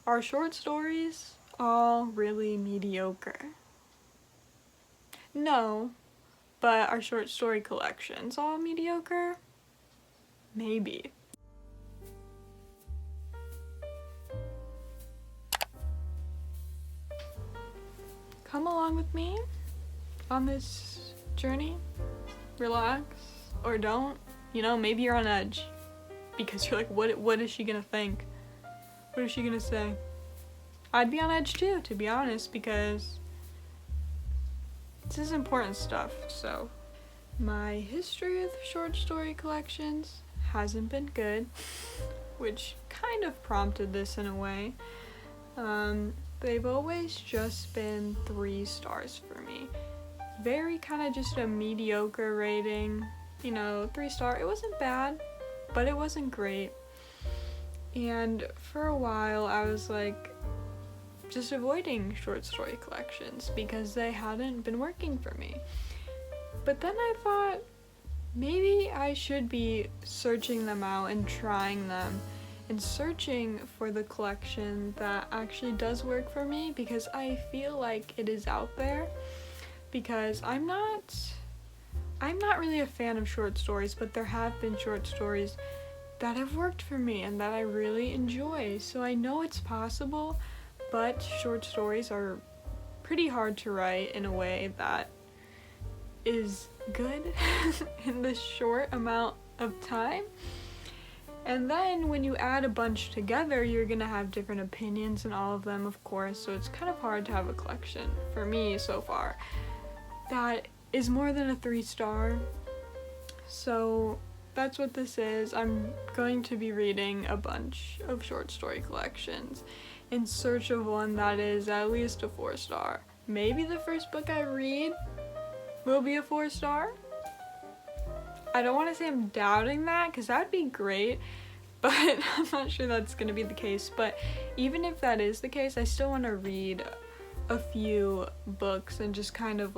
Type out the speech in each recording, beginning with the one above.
Are short stories all really mediocre? No, but are short story collections all mediocre? Maybe. Come along with me on this journey. Relax, or don't. You know, maybe you're on edge because you're like, what is she gonna think? What is she gonna say? I'd be on edge too, to be honest, because this is important stuff. So my history with short story collections hasn't been good, which kind of prompted this in a way. They've always just been 3 stars for me. Very kind of just a mediocre rating, 3-star. It wasn't bad, but it wasn't great. And for a while I was like just avoiding short story collections because they hadn't been working for me. But then I thought maybe I should be searching them out and trying them and searching for the collection that actually does work for me, because I feel like it is out there. Because I'm not really a fan of short stories, but there have been short stories that have worked for me and that I really enjoy. So I know it's possible, but short stories are pretty hard to write in a way that is good in this short amount of time. And then when you add a bunch together, you're gonna have different opinions in all of them, of course, so it's kind of hard to have a collection, for me so far, that is more than a 3-star. So that's what this is. I'm going to be reading a bunch of short story collections in search of one that is at least a 4-star. Maybe the first book I read will be a 4-star. I don't want to say I'm doubting that, because that would be great, but I'm not sure that's going to be the case. But even if that is the case, I still want to read a few books and just kind of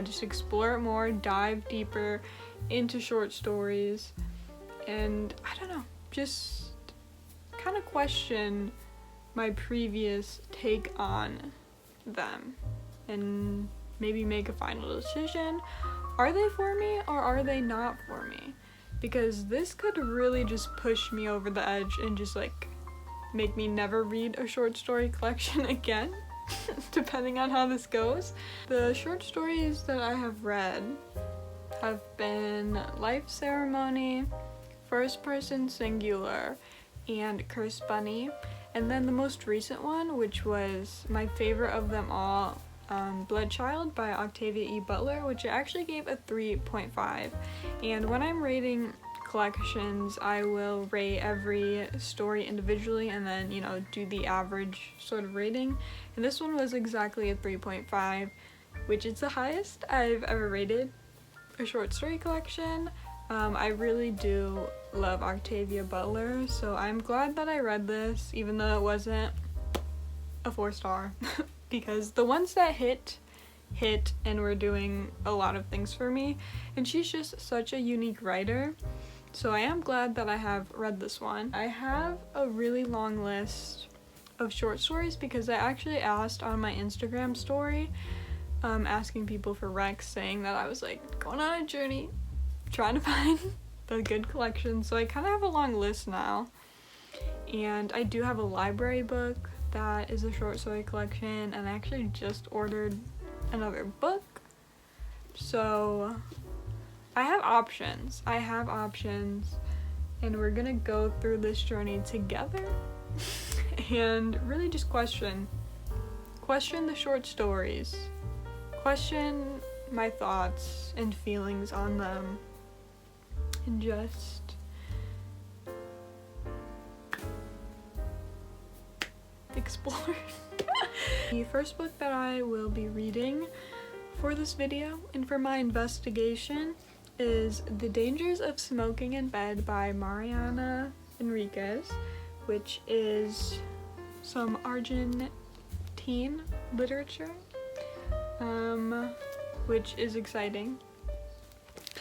just explore it more, dive deeper into short stories, and just kind of question my previous take on them and make a final decision. Are they for me or are they not for me? Because this could really just push me over the edge and just make me never read a short story collection again, depending on how this goes. The short stories that I have read have been Life Ceremony, First Person Singular, and Cursed Bunny. And then the most recent one, which was my favorite of them all, Blood Child by Octavia E. Butler, which I actually gave a 3.5. And when I'm rating collections, I will rate every story individually and then, do the average sort of rating. And this one was exactly a 3.5, which is the highest I've ever rated a short story collection. I really do love Octavia Butler, so I'm glad that I read this, even though it wasn't a 4-star. Because the ones that hit and were doing a lot of things for me, and she's just such a unique writer, so I am glad that I have read this one. I have a really long list of short stories because I actually asked on my Instagram story, asking people for recs, saying that I was going on a journey trying to find the good collection, so I kind of have a long list now. And I do have a library book that is a short story collection, and I actually just ordered another book. So I have options, and we're gonna go through this journey together and really just question the short stories, question my thoughts and feelings on them, and just explore. The first book that I will be reading for this video and for my investigation is The Dangers of Smoking in Bed by Mariana Enriquez, which is some Argentine literature, which is exciting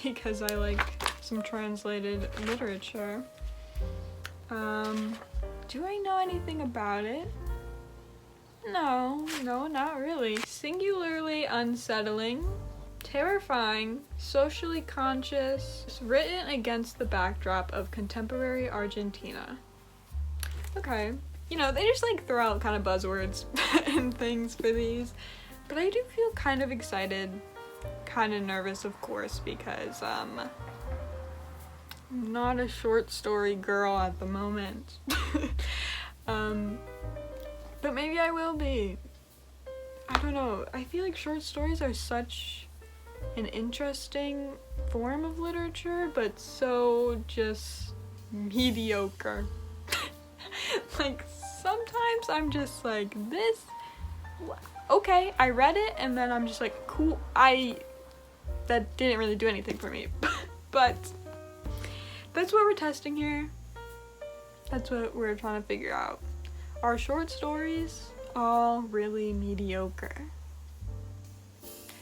because I like some translated literature. Do I know anything about it? No, not really. Singularly unsettling, terrifying, socially conscious, written against the backdrop of contemporary Argentina. Okay. You know, they just like throw out kind of buzzwords and things for these. But I do feel kind of excited, kind of nervous, of course, because I'm not a short story girl at the moment. But maybe I will be. I don't know. I feel like short stories are such an interesting form of literature, but so just mediocre. Like, sometimes I'm just like, this, okay, I read it, and then I'm just like, cool, that didn't really do anything for me. But that's what we're testing here. That's what we're trying to figure out. Are short stories all really mediocre?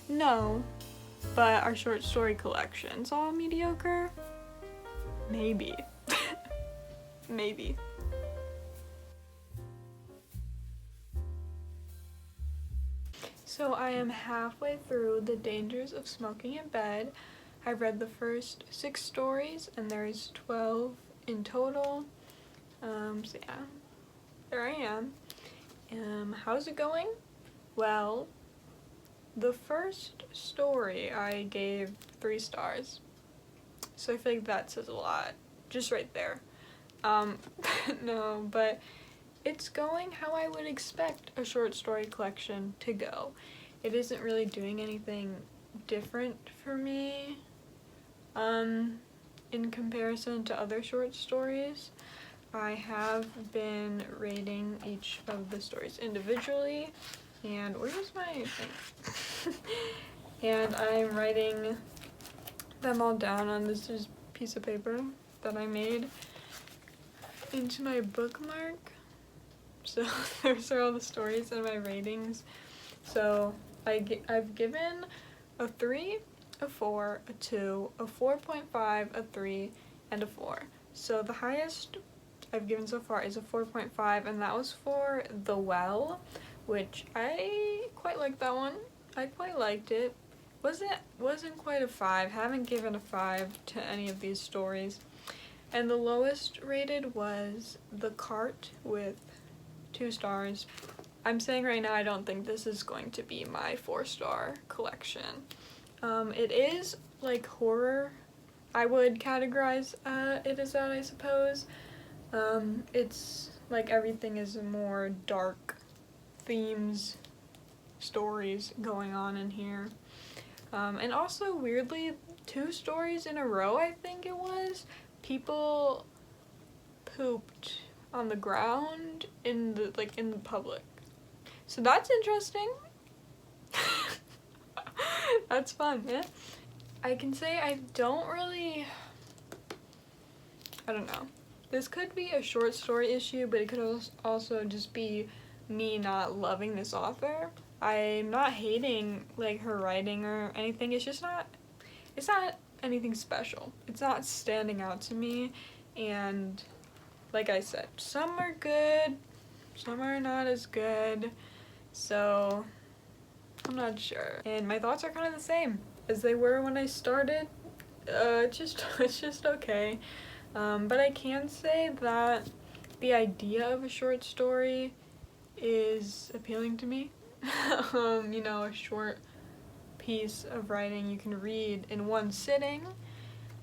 No, but are short story collections all mediocre? Maybe. Maybe. So I am halfway through The Dangers of Smoking in Bed. I've read the first 6 stories, and there's 12 in total. So yeah, there I am. How's it going? Well, the first story I gave 3 stars. So I feel like that says a lot, just right there. No, but it's going how I would expect a short story collection to go. It isn't really doing anything different for me, in comparison to other short stories. I have been rating each of the stories individually, and where's my thing? And I'm writing them all down on this just piece of paper that I made into my bookmark. So those are all the stories and my ratings. So I've given a 3, a 4, a 2, a 4.5, a 3, and a 4. So the highest I've given so far is a 4.5, and that was for The Well, which I quite liked that one. I quite liked it. Wasn't quite a 5. Haven't given a 5 to any of these stories. And the lowest rated was The Cart with 2 stars. I'm saying right now I don't think this is going to be my 4-star collection. It is like horror. I would categorize it as that, I suppose. It's like everything is more dark themes, stories going on in here. And also, weirdly, 2 stories in a row, I think it was, people pooped on the ground in the public. So that's interesting. That's fun, yeah. I can say I don't know. This could be a short story issue, but it could also just be me not loving this author. I'm not hating like her writing or anything. It's not anything special. It's not standing out to me, and like I said, some are good, some are not as good, so I'm not sure. And my thoughts are kind of the same as they were when I started. It's just okay. But I can say that the idea of a short story is appealing to me. You know, a short piece of writing you can read in one sitting.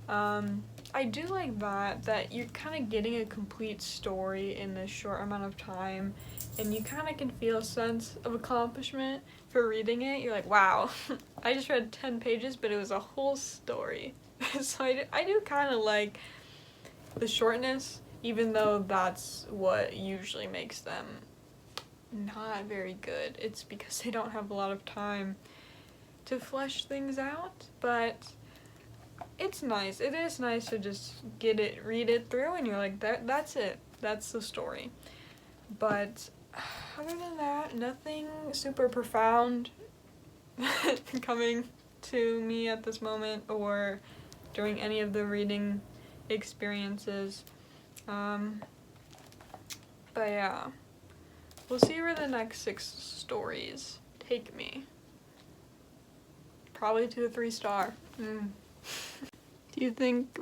I do like that you're kind of getting a complete story in this short amount of time, and you kind of can feel a sense of accomplishment for reading it. You're like, wow, I just read 10 pages, but it was a whole story. So I do kind of like the shortness, even though that's what usually makes them not very good. It's because they don't have a lot of time to flesh things out, but it's nice. It is nice to just read it through, and you're like, that's it. That's the story. But other than that, nothing super profound coming to me at this moment or during any of the reading experiences. But yeah, we'll see where the next 6 stories take me. Probably to a 3-star. What do you think?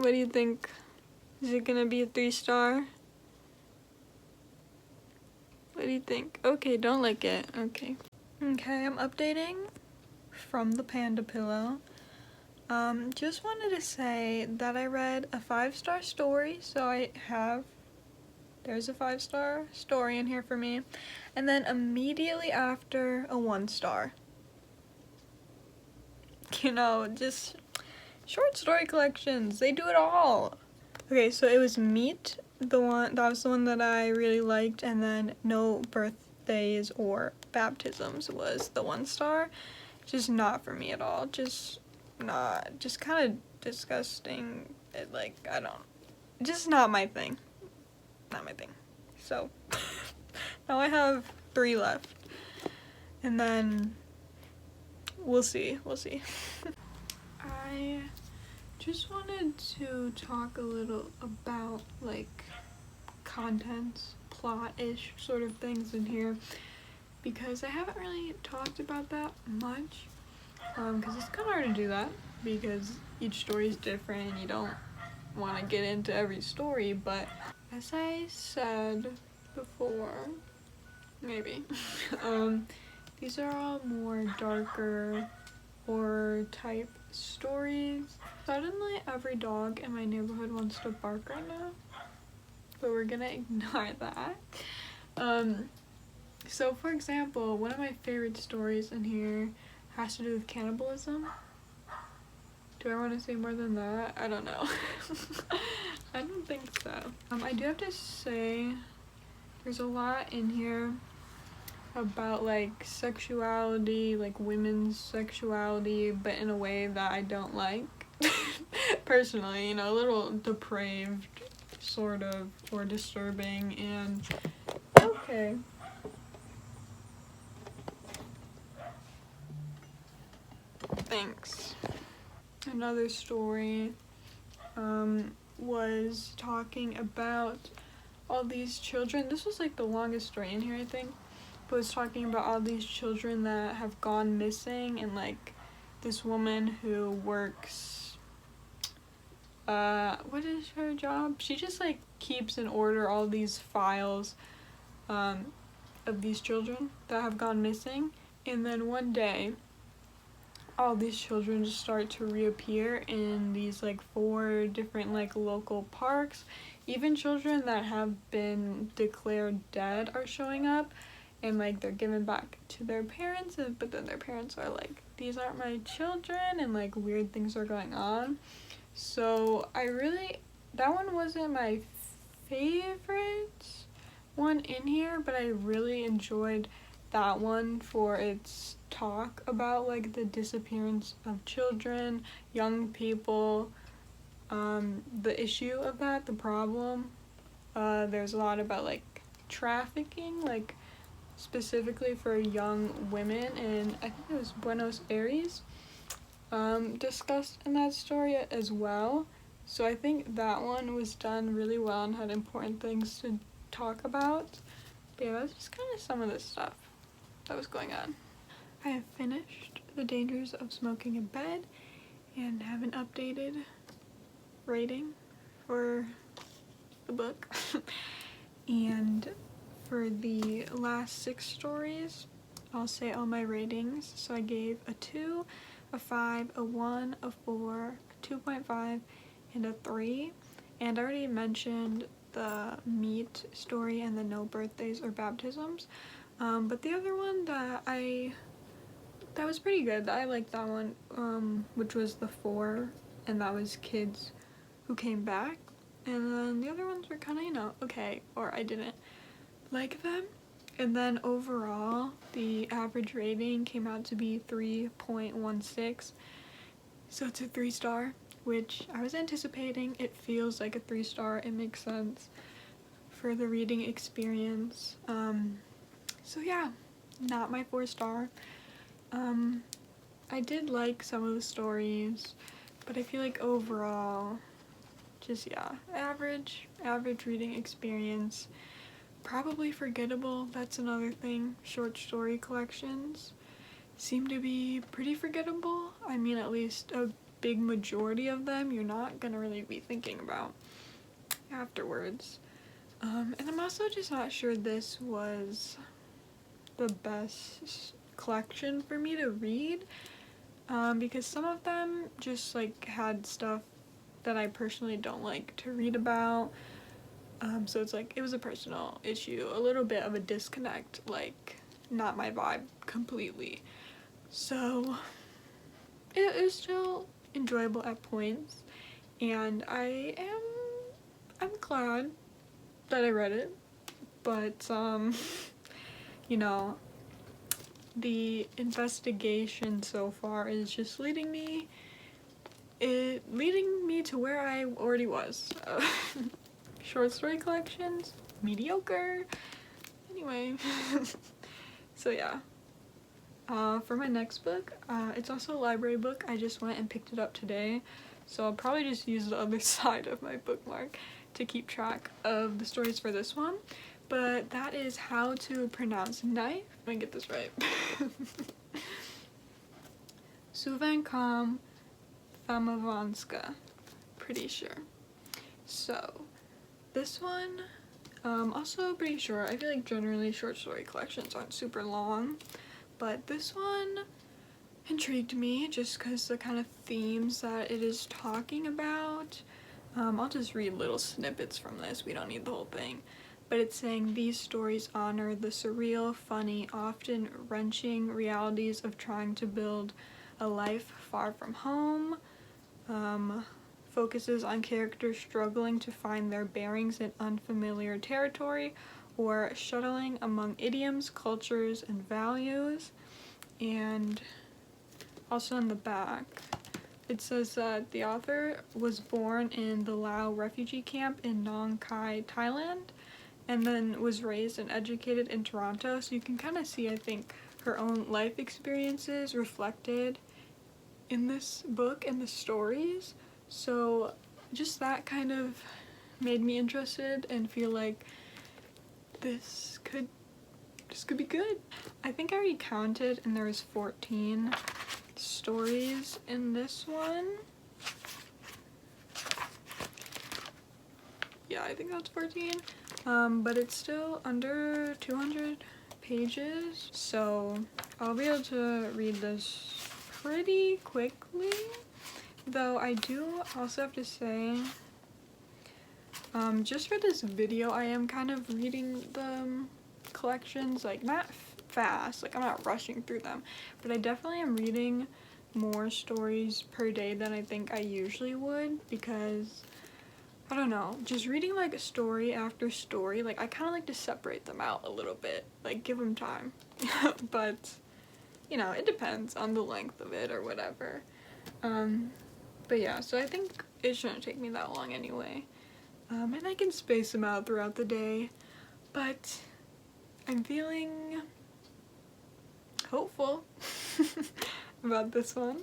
Is it gonna be a 3-star? What do you think? Okay, don't lick it. Okay. Okay, I'm updating from the Panda Pillow. Just wanted to say that I read a 5-star story, so there's a 5-star story in here for me. And then immediately after, a 1-star. You know, just short story collections, they do it all. Okay, so it was Meet, that was the one that I really liked, and then No Birthdays or Baptisms was the 1-star. Just not for me at all, just kind of disgusting, just not my thing, so, now I have 3 left, and then, we'll see. I just wanted to talk a little about, like, contents, plot-ish sort of things in here, because I haven't really talked about that much, because it's kind of hard to do that, because each story is different and you don't want to get into every story, but as I said before, maybe, these are all more darker horror type stories. Suddenly every dog in my neighborhood wants to bark right now, but we're gonna ignore that. So for example, one of my favorite stories in here has to do with cannibalism. Do I want to say more than that? I don't know. I don't think so. I do have to say there's a lot in here about like sexuality, like women's sexuality, but in a way that I don't like. Personally, you know, a little depraved sort of, or disturbing, and okay. Thanks. Another story was talking about all these children. This was like the longest story in here, I think, but it's talking about all these children that have gone missing, and like this woman who works, what is her job? She just like keeps in order all these files of these children that have gone missing, and then one day all these children just start to reappear in these like 4 different like local parks. Even children that have been declared dead are showing up, and like they're given back to their parents, but then their parents are like, these aren't my children, and like weird things are going on. So that one wasn't my favorite one in here, but I really enjoyed that one for its talk about like the disappearance of children, young people, the issue of that, the problem. There's a lot about like trafficking, like specifically for young women, and I think it was Buenos Aires discussed in that story as well. So I think that one was done really well and had important things to talk about. But yeah, that's just kind of some of the stuff that was going on. I have finished The Dangers of Smoking in Bed and have an updated rating for the book. And for the last 6 stories, I'll say all my ratings. So I gave a 2, a 5, a 1, a 4, a 2.5, and a 3. And I already mentioned the Meet story and the No Birthdays or Baptisms. But the other one that was pretty good. I liked that one, which was the 4, and that was kids who came back. And then the other ones were kind of, you know, okay, or I didn't like them. And then overall, the average rating came out to be 3.16. So it's a 3-star, which I was anticipating. It feels like a 3-star. It makes sense for the reading experience. So yeah, not my 4-star. I did like some of the stories, but I feel like overall, just yeah, average reading experience. probably forgettable. That's another thing. Short story collections seem to be pretty forgettable. I mean, at least a big majority of them you're not gonna really be thinking about afterwards. And I'm also just not sure this was the best collection for me to read, because some of them just like had stuff that I personally don't like to read about. So it's like, it was a personal issue, a little bit of a disconnect, like not my vibe completely. So it is still enjoyable at points, and I'm glad that I read it, but you know, the investigation so far is just leading me to where I already was. Short story collections, mediocre. Anyway, so yeah. For my next book, it's also a library book. I just went and picked it up today, so I'll probably just use the other side of my bookmark to keep track of the stories for this one. But that is How to Pronounce Knife. Let me get this right. Suvankam Thamovanska. Pretty sure. So, this one, also pretty sure. I feel like generally short story collections aren't super long, but this one intrigued me just because the kind of themes that it is talking about. I'll just read little snippets from this, we don't need the whole thing. But it's saying these stories honor the surreal, funny, often wrenching realities of trying to build a life far from home. Focuses on characters struggling to find their bearings in unfamiliar territory or shuttling among idioms, cultures, and values. And also in the back, it says that the author was born in the Lao refugee camp in Nong Khai, Thailand, and then was raised and educated in Toronto. So you can kind of see, I think, her own life experiences reflected in this book and the stories. So just that kind of made me interested and feel like this could be good. I think I already counted and there was 14 stories in this one. Yeah, I think that's 14. But it's still under 200 pages, so I'll be able to read this pretty quickly. Though I do also have to say, just for this video, I am kind of reading the collections, like not fast, like I'm not rushing through them, but I definitely am reading more stories per day than I think I usually would, because I don't know, just reading like story after story, like I kind of like to separate them out a little bit, like give them time. But you know, it depends on the length of it or whatever. But yeah, so I think it shouldn't take me that long anyway. And I can space them out throughout the day, but I'm feeling hopeful about this one.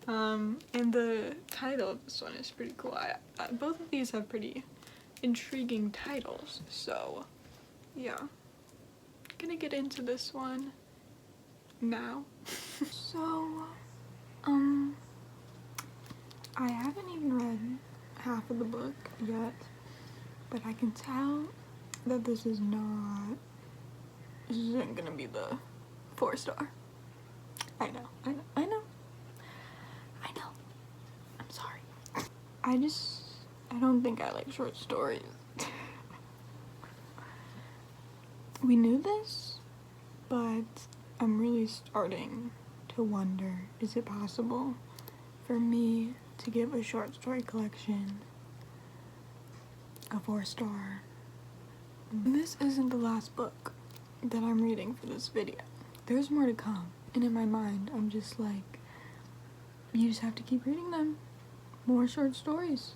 And the title of this one is pretty cool. Both of these have pretty intriguing titles, so yeah. Gonna get into this one now. So, I haven't even read half of the book yet, but I can tell that this isn't gonna be the 4-star. I know. I'm sorry. I don't think I like short stories. We knew this, but I'm really starting to wonder, is it possible for me to give a short story collection a 4-star? This isn't the last book that I'm reading for this video. There's more to come, and in my mind, I'm just like, you just have to keep reading them. More short stories.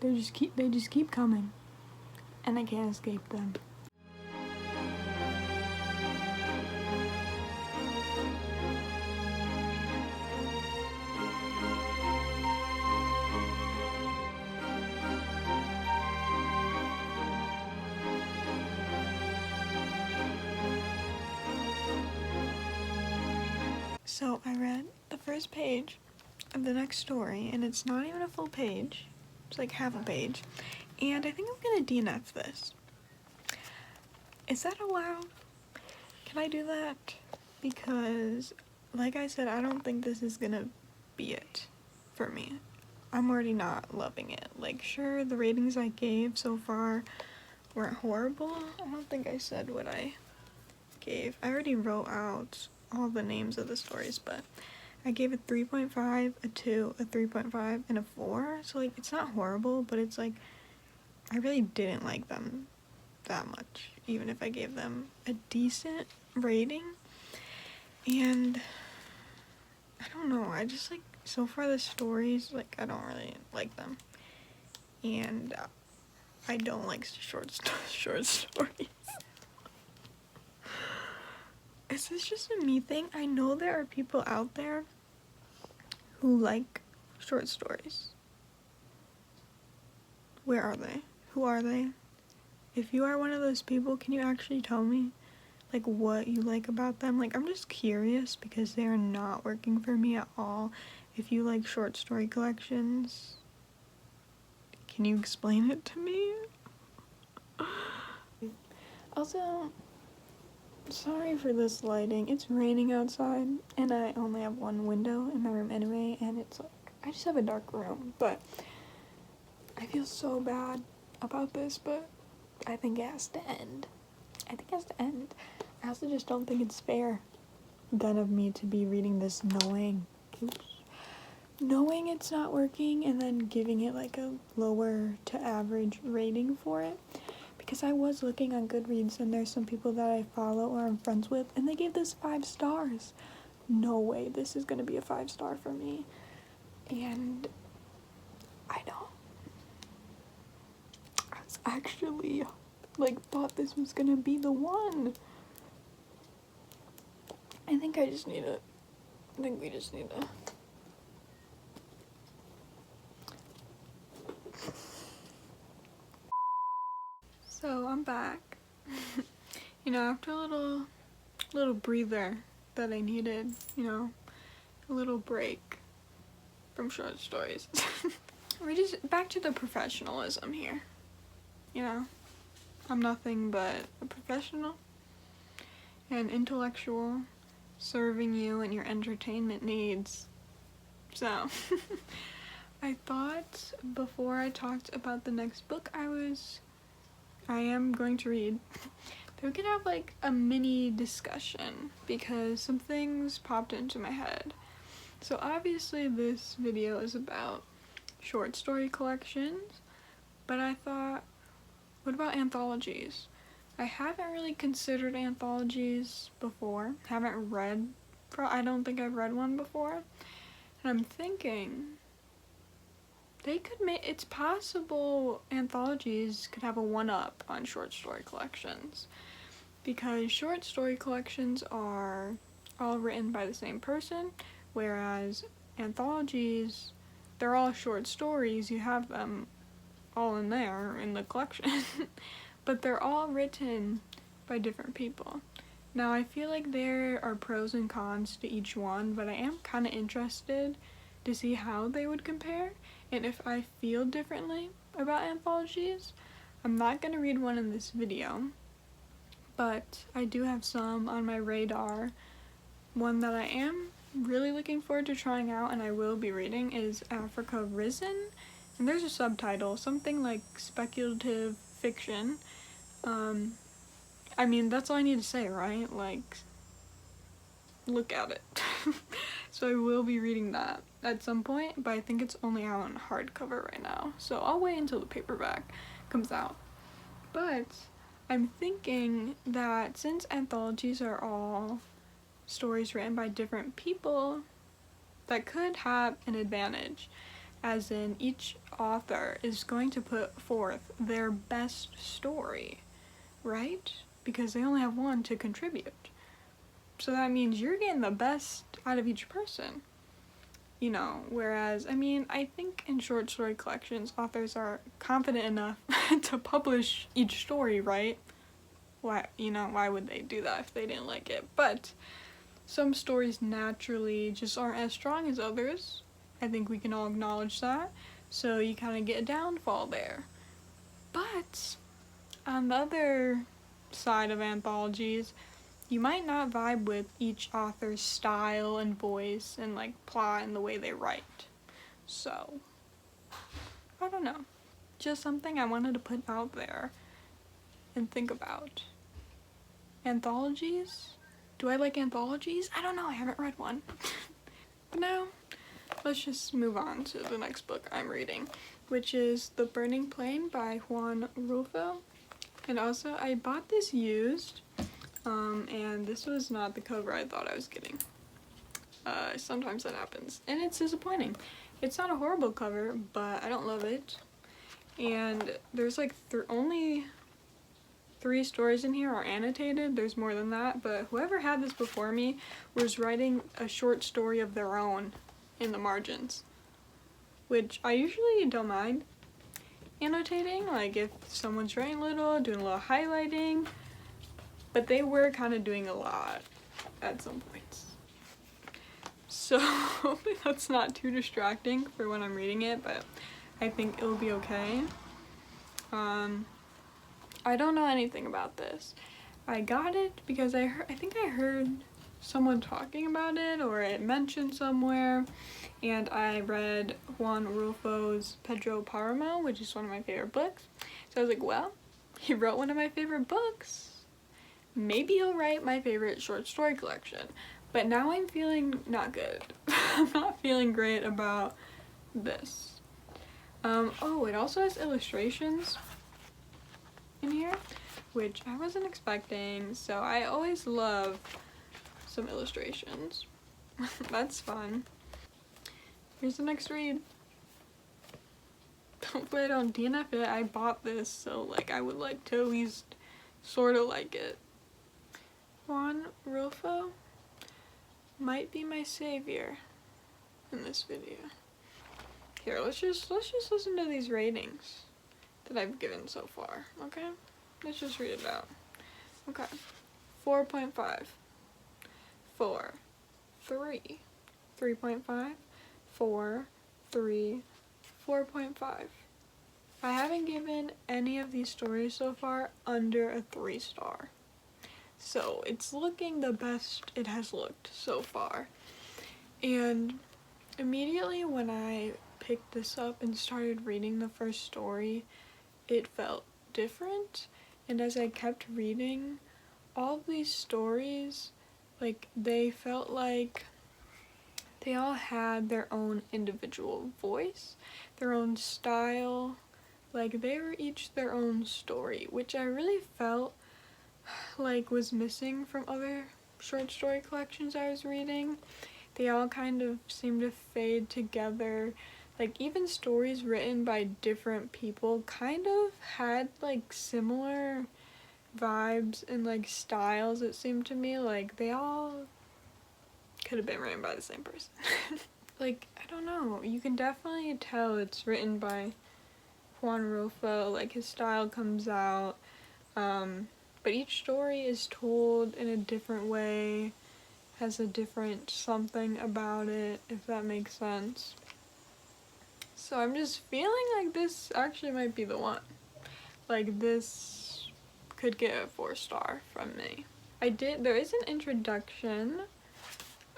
They just keep coming, and I can't escape them. So I read the first page of the next story, and it's not even a full page. It's like half a page. And I think I'm gonna DNF this. Is that allowed? Can I do that? Because, like I said, I don't think this is gonna be it for me. I'm already not loving it. Like, sure, the ratings I gave so far weren't horrible. I don't think I said what I gave. I already wrote out all the names of the stories, but I gave a 3.5, a 2, a 3.5, and a 4. So, like, it's not horrible, but it's like, I really didn't like them that much, even if I gave them a decent rating. And I don't know, I just like, so far the stories, like, I don't really like them. And I don't like short stories. Is this just a me thing? I know there are people out there who like short stories. Where are they? Who are they? If you are one of those people, can you actually tell me, like, what you like about them? Like, I'm just curious because they are not working for me at all. If you like short story collections, can you explain it to me? Also, sorry for this lighting. It's raining outside, and I only have one window in my room anyway, and it's like, I just have a dark room, but I feel so bad about this, but I think it has to end. I also just don't think it's fair then of me to be reading this knowing it's not working and then giving it like a lower to average rating for it. Because I was looking on Goodreads and there's some people that I follow or I'm friends with and they gave this 5 stars. No way this is gonna be a 5-star for me. And I was actually like thought this was gonna be the one. I think we just need to So I'm back. After a little breather that I needed, a little break from short stories. We're just back to the professionalism here. I'm nothing but a professional and intellectual serving you and your entertainment needs. So, I thought before I talked about the next book I am going to read, that we could have like a mini discussion because some things popped into my head. So obviously this video is about short story collections, but I thought, what about anthologies? I haven't really considered anthologies before. I don't think I've read one before. And I'm thinking it's possible anthologies could have a one-up on short story collections. Because short story collections are all written by the same person, whereas anthologies, they're all short stories. You have them all in there in the collection. But they're all written by different people. Now, I feel like there are pros and cons to each one, but I am kind of interested to see how they would compare, and if I feel differently about anthologies. I'm not going to read one in this video, but I do have some on my radar. One that I am really looking forward to trying out, and I will be reading, is Africa Risen, and there's a subtitle, something like speculative fiction. That's all I need to say, right? Like, look at it. So I will be reading that at some point, but I think it's only out on hardcover right now. So I'll wait until the paperback comes out. But I'm thinking that since anthologies are all stories written by different people, that could have an advantage, as in each author is going to put forth their best story, right? Because they only have one to contribute. So that means you're getting the best out of each person. Whereas, I think in short story collections, authors are confident enough to publish each story, right? Why would they do that if they didn't like it? But some stories naturally just aren't as strong as others. I think we can all acknowledge that. So you kind of get a downfall there. But on the other side of anthologies, you might not vibe with each author's style and voice and like plot and the way they write. So, I don't know. Just something I wanted to put out there and think about. Anthologies? Do I like anthologies? I don't know, I haven't read one. But now, let's just move on to the next book I'm reading, which is The Burning Plain by Juan Rulfo. And also, I bought this used, and this was not the cover I thought I was getting. Sometimes that happens, and it's disappointing. It's not a horrible cover, but I don't love it. And there's like only 3 stories in here are annotated. There's more than that, but whoever had this before me was writing a short story of their own in the margins, which I usually don't mind annotating, like if someone's writing a little, doing a little highlighting, but they were kind of doing a lot at some points. So hopefully that's not too distracting for when I'm reading it, but I think it'll be okay. I don't know anything about this. I got it because I think I heard someone talking about it, or it mentioned somewhere, and I read Juan Rulfo's Pedro Paramo, which is one of my favorite books. So I was like, well, he wrote one of my favorite books. Maybe he'll write my favorite short story collection. But now I'm feeling not good. I'm not feeling great about this. Oh, it also has illustrations in here, which I wasn't expecting, so I always love some illustrations. That's fun. Here's the next read. Hopefully I don't DNF it. I bought this, so like I would like to at least sort of like it. Juan Rulfo might be my savior in this video. Here, let's just listen to these ratings that I've given so far, okay? Let's just read it out. Okay. 4.5. 4. 3. 3.5. 4. 3. 4.5. I haven't given any of these stories so far under a 3-star. So it's looking the best it has looked so far. And immediately when I picked this up and started reading the first story, it felt different. And as I kept reading, all of these stories, like, they felt like they all had their own individual voice, their own style, like they were each their own story, which I really felt like was missing from other short story collections I was reading. They all kind of seemed to fade together. Like, even stories written by different people kind of had like similar vibes and like styles, it seemed to me. Like, they all could have been written by the same person. Like, I don't know, you can definitely tell it's written by Juan Rulfo, like his style comes out, but each story is told in a different way, has a different something about it, if that makes sense. So I'm just feeling like this actually might be the one. Like, this could get a 4-star from me. There is an introduction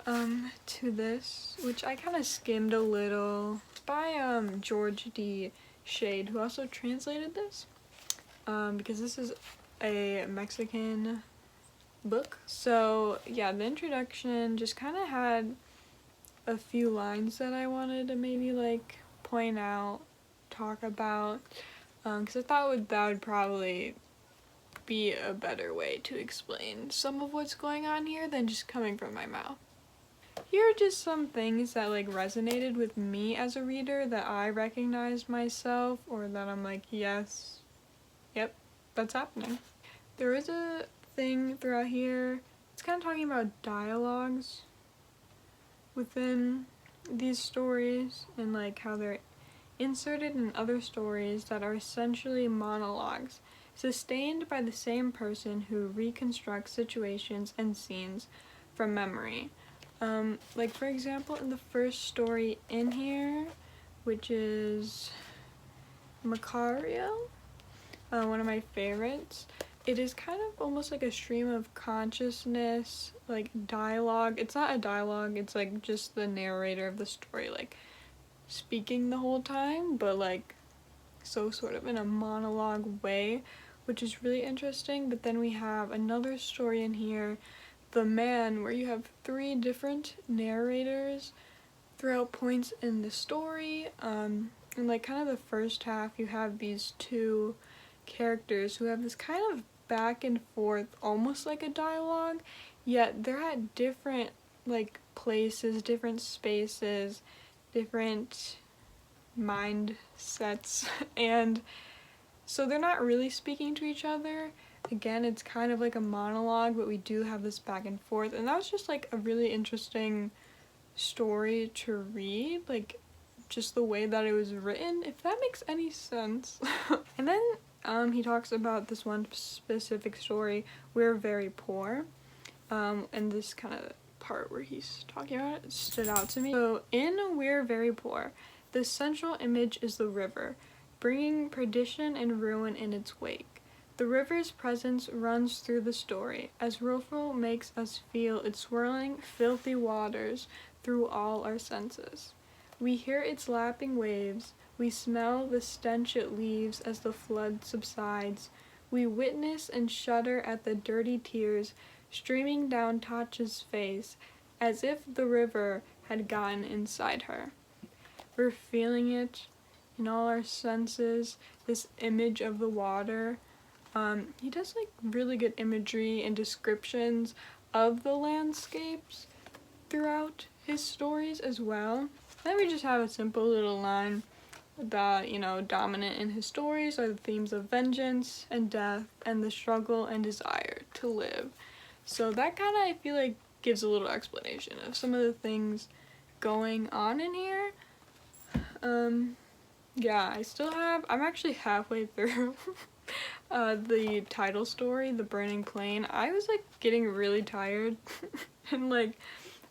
to this, which I kind of skimmed a little. It's by George D. Shade, who also translated this, because this is a Mexican book. So yeah, the introduction just kind of had a few lines that I wanted to maybe like point out, talk about, because I thought that would probably be a better way to explain some of what's going on here than just coming from my mouth. Here are just some things that like resonated with me as a reader, that I recognized myself, or that I'm like, yes, yep, that's happening. There is a thing throughout here, it's kind of talking about dialogues within these stories and like how they're inserted in other stories that are essentially monologues, sustained by the same person who reconstructs situations and scenes from memory. Like for example, in the first story in here, which is Macario, one of my favorites, it is kind of almost like a stream of consciousness, like dialogue. It's not a dialogue, it's like just the narrator of the story, like speaking the whole time, but like so sort of in a monologue way, which is really interesting. But then we have another story in here, The Man, where you have 3 different narrators throughout points in the story. And like kind of the first half, you have these 2 characters who have this kind of back and forth, almost like a dialogue, yet they're at different like places, different spaces, different mindsets, and so they're not really speaking to each other. Again, it's kind of like a monologue, but we do have this back and forth, and that was just like a really interesting story to read, like just the way that it was written, if that makes any sense. And then he talks about this one specific story, We're Very Poor, and this kind of part where he's talking about it stood out to me. So in We're Very Poor, the central image is the river, bringing perdition and ruin in its wake. The river's presence runs through the story, as rueful makes us feel its swirling, filthy waters through all our senses. We hear its lapping waves, we smell the stench it leaves as the flood subsides, we witness and shudder at the dirty tears streaming down Tatcha's face, as if the river had gotten inside her. We're feeling it in all our senses, this image of the water. He does like really good imagery and descriptions of the landscapes throughout his stories as well. Then we just have a simple little line that, dominant in his stories are the themes of vengeance and death and the struggle and desire to live. So that kind of, I feel like, gives a little explanation of some of the things going on in here. Yeah, I'm actually halfway through the title story, The Burning Plain. I was like getting really tired and like,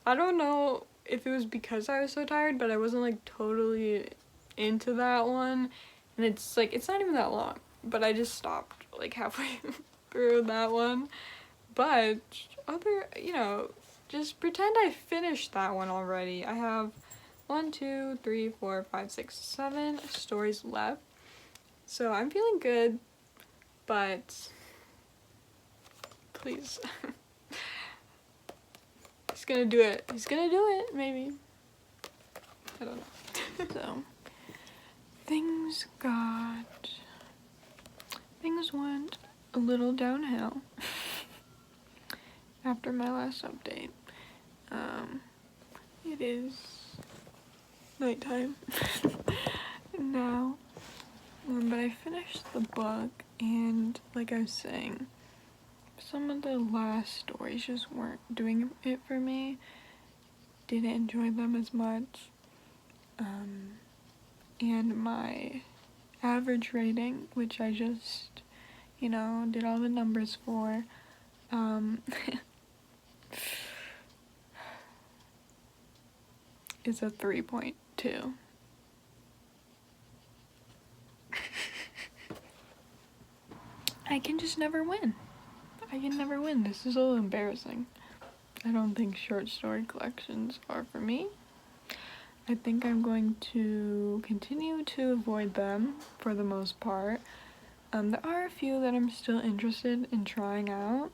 I don't know if it was because I was so tired, but I wasn't like totally into that one. And it's like, it's not even that long, but I just stopped like halfway through that one. But just pretend I finished that one already. I have 1, 2, 3, 4, 5, 6, 7 stories left. So I'm feeling good, but please. He's gonna do it. He's gonna do it, maybe. I don't know. So, things went a little downhill after my last update. It is nighttime now, but I finished the book, and like I was saying, some of the last stories just weren't doing it for me. Didn't enjoy them as much, and my average rating, which I just did all the numbers for, is a 3.2. I can just never win. I can never win. This is a little embarrassing. I don't think short story collections are for me. I think I'm going to continue to avoid them for the most part. There are a few that I'm still interested in trying out.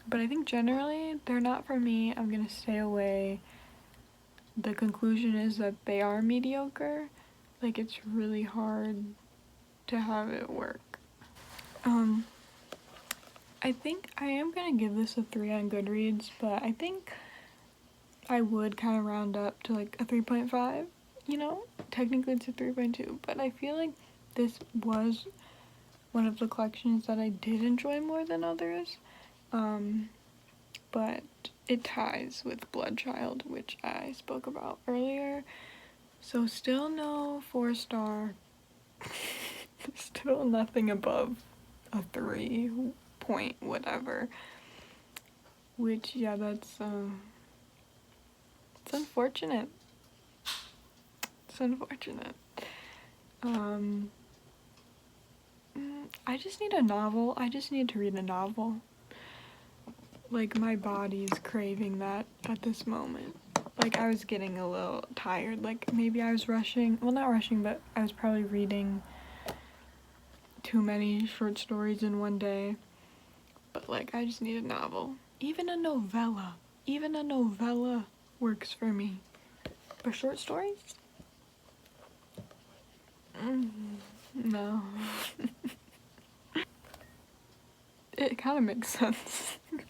But I think generally they're not for me. I'm gonna stay away. The conclusion is that they are mediocre. Like, it's really hard to have it work. I think I am gonna give this a 3 on Goodreads, but I think I would kind of round up to like a 3.5, Technically it's a 3.2, but I feel like this was one of the collections that I did enjoy more than others. But it ties with Bloodchild, which I spoke about earlier. So still no 4-star. Still nothing above a 3 point whatever. Which, yeah, that's, it's unfortunate. It's unfortunate. I just need a novel. I just need to read a novel. Like, my body is craving that at this moment. Like, I was getting a little tired. Like, maybe I was rushing. Well, not rushing, but I was probably reading too many short stories in one day. But, like, I just need a novel. Even a novella. Even a novella works for me. But short stories? No. It kind of makes sense. It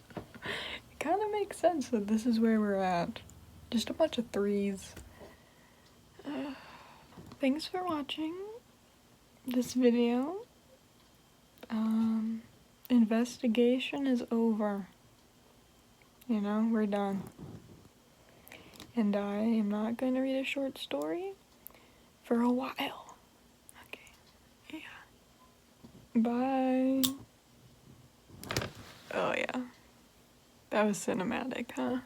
kind of makes sense that this is where we're at. Just a bunch of threes. Thanks for watching this video. Investigation is over. You know, we're done. And I am not going to read a short story for a while. Okay. Yeah. Bye. Oh, yeah. That was cinematic, huh?